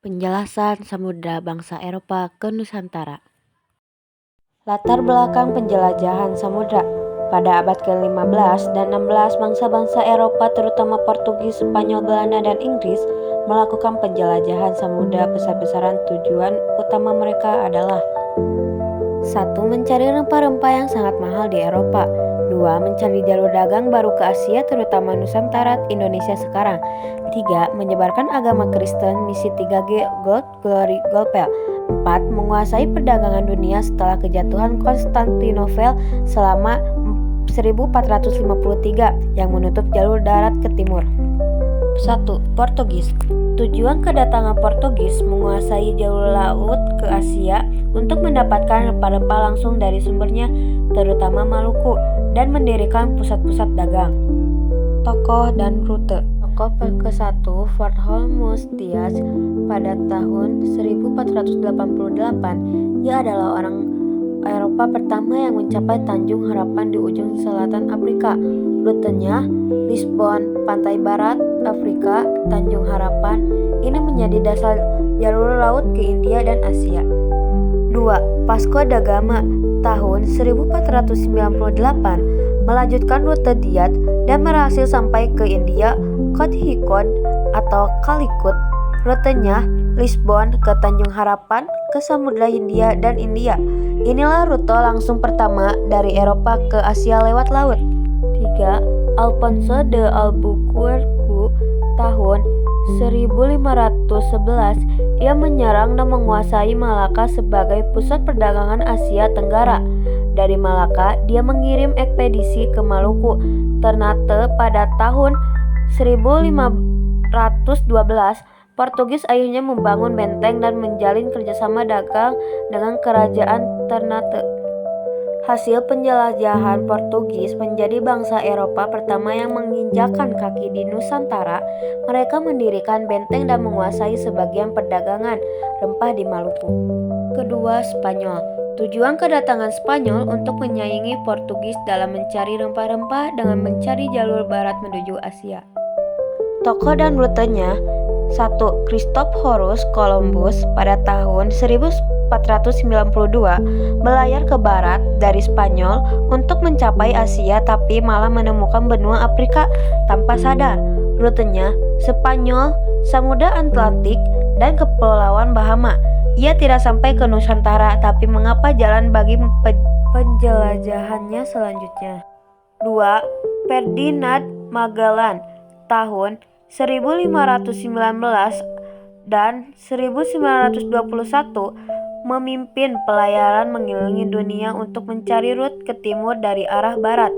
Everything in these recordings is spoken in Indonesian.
Penjelasan Samudra Bangsa Eropa ke Nusantara. Latar belakang penjelajahan samudra. Pada abad ke-15 dan 16, bangsa-bangsa Eropa terutama Portugis, Spanyol, Belanda, dan Inggris melakukan penjelajahan samudra besar-besaran. Tujuan utama mereka adalah 1. Mencari rempah-rempah yang sangat mahal di Eropa. 2. Mencari jalur dagang baru ke Asia terutama Nusantara Indonesia sekarang. 3. Menyebarkan agama Kristen, misi 3G, Gold, Glory, Gospel. 4. Menguasai perdagangan dunia setelah kejatuhan Konstantinopel selama 1453 yang menutup jalur darat ke timur. 1. Portugis. Tujuan kedatangan Portugis menguasai jalur laut ke Asia untuk mendapatkan rempah-rempah langsung dari sumbernya, terutama Maluku, dan mendirikan pusat-pusat dagang. Tokoh dan rute. Tokoh ke-1 Bartholomew Dias pada tahun 1488. Ia adalah orang Eropa pertama yang mencapai Tanjung Harapan di ujung selatan Afrika. Rutenya Lisbon, pantai barat Afrika, Tanjung Harapan. Ini menjadi dasar jalur laut ke India dan Asia. 2. Vasco da Gama tahun 1498 melanjutkan rute Diat dan berhasil sampai ke India, Kothikot atau Calicut. Rutenya Lisbon ke Tanjung Harapan, ke Samudra Hindia dan India. Inilah rute langsung pertama dari Eropa ke Asia lewat laut. 3. Alfonso de Albuquerque tahun 1511. Ia menyerang dan menguasai Malaka sebagai pusat perdagangan Asia Tenggara. Dari Malaka, dia mengirim ekspedisi ke Maluku. Ternate pada tahun 1512, Portugis akhirnya membangun benteng dan menjalin kerjasama dagang dengan kerajaan Ternate. Hasil penjelajahan Portugis menjadi bangsa Eropa pertama yang menginjakan kaki di Nusantara. Mereka mendirikan benteng dan menguasai sebagian perdagangan rempah di Maluku. Kedua, Spanyol. Tujuan kedatangan Spanyol untuk menyaingi Portugis dalam mencari rempah-rempah dengan mencari jalur barat menuju Asia. Tokoh dan rutenya. 1. Christophorus Columbus pada tahun 1492 melayar ke barat dari Spanyol untuk mencapai Asia, tapi malah menemukan benua Afrika tanpa sadar. Rutenya Spanyol, Samudra Atlantik, dan Kepulauan Bahama. Ia tidak sampai ke Nusantara, tapi mengapa jalan bagi penjelajahannya selanjutnya. 2. Ferdinand Magellan tahun 1519 dan 1921 memimpin pelayaran mengelilingi dunia untuk mencari rute ke timur dari arah barat.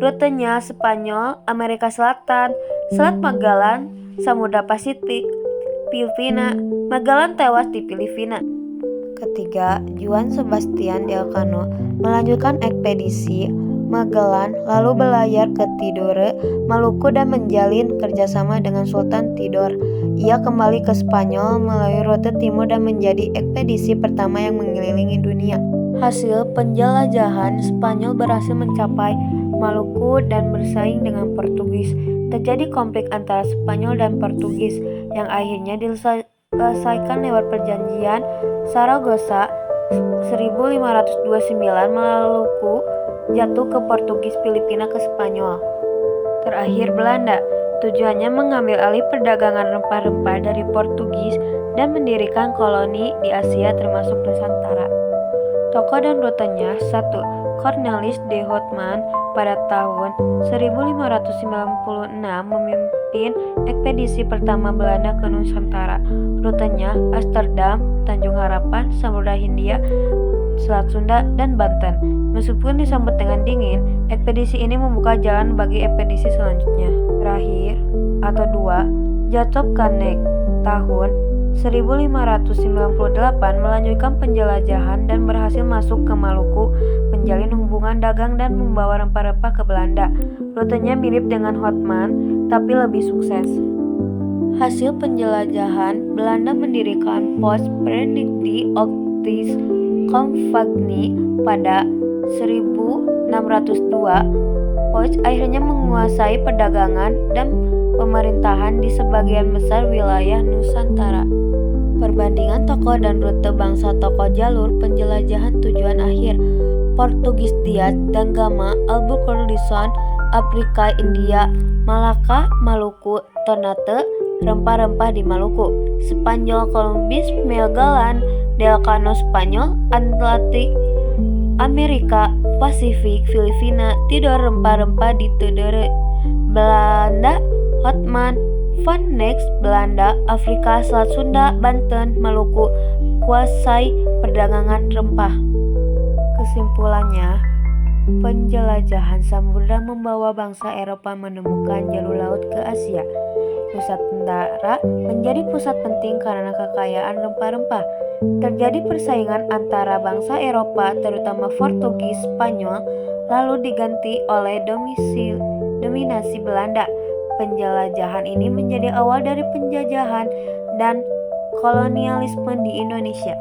Rutenya Spanyol, Amerika Selatan, Selat Magellan, Samudra Pasifik, Filipina. Magellan tewas di Filipina. Ketiga, Juan Sebastian Elcano melanjutkan ekspedisi Magellan lalu berlayar ke Tidore, Maluku dan menjalin kerjasama dengan Sultan Tidore. Ia kembali ke Spanyol melalui rute timur dan menjadi ekspedisi pertama yang mengelilingi dunia. Hasil penjelajahan Spanyol berhasil mencapai Maluku dan bersaing dengan Portugis. Terjadi konflik antara Spanyol dan Portugis yang akhirnya diselesaikan lewat perjanjian Saragossa 1529. Maluku jatuh ke Portugis, Filipina ke Spanyol. Terakhir, Belanda. Tujuannya mengambil alih perdagangan rempah-rempah dari Portugis dan mendirikan koloni di Asia termasuk Nusantara. Tokoh dan rutenya. 1. Cornelis de Houtman pada tahun 1596 memimpin ekspedisi pertama Belanda ke Nusantara. Rutenya Amsterdam, Tanjung Harapan, Samudra Hindia, Selat Sunda, dan Banten. Meskipun disambut dengan dingin, ekspedisi ini membuka jalan bagi ekspedisi selanjutnya. Terakhir, atau 2, Jacob Kanek tahun 1598 melanjutkan penjelajahan dan berhasil masuk ke Maluku, menjalin hubungan dagang dan membawa rempah-rempah ke Belanda. Rutenya mirip dengan Houtman, tapi lebih sukses. Hasil penjelajahan, Belanda mendirikan Pos Benedicti Octis Comvagni pada 1602. Pos akhirnya menguasai perdagangan dan pemerintahan di sebagian besar wilayah Nusantara. Perbandingan tokoh dan rute bangsa, tokoh jalur penjelajahan, tujuan akhir: Portugis Diaz dan Gama, Albuquerque, Luzon, Afrika, India, Malaka, Maluku, Ternate, rempah-rempah di Maluku. Spanyol Columbus, Magellan, Delcano, Spanyol, Atlantik, Amerika, Pasifik, Filipina, Tidor, rempah-rempah di Tidore. Belanda, Houtman, Van Nex, Belanda, Afrika, Selat Sunda, Banten, Maluku, kuasai perdagangan rempah. Kesimpulannya, penjelajahan samudra membawa bangsa Eropa menemukan jalur laut ke Asia. Nusantara menjadi pusat penting karena kekayaan rempah-rempah. Terjadi persaingan antara bangsa Eropa, terutama Portugis, Spanyol, lalu diganti oleh dominasi Belanda. Penjelajahan ini menjadi awal dari penjajahan dan kolonialisme di Indonesia.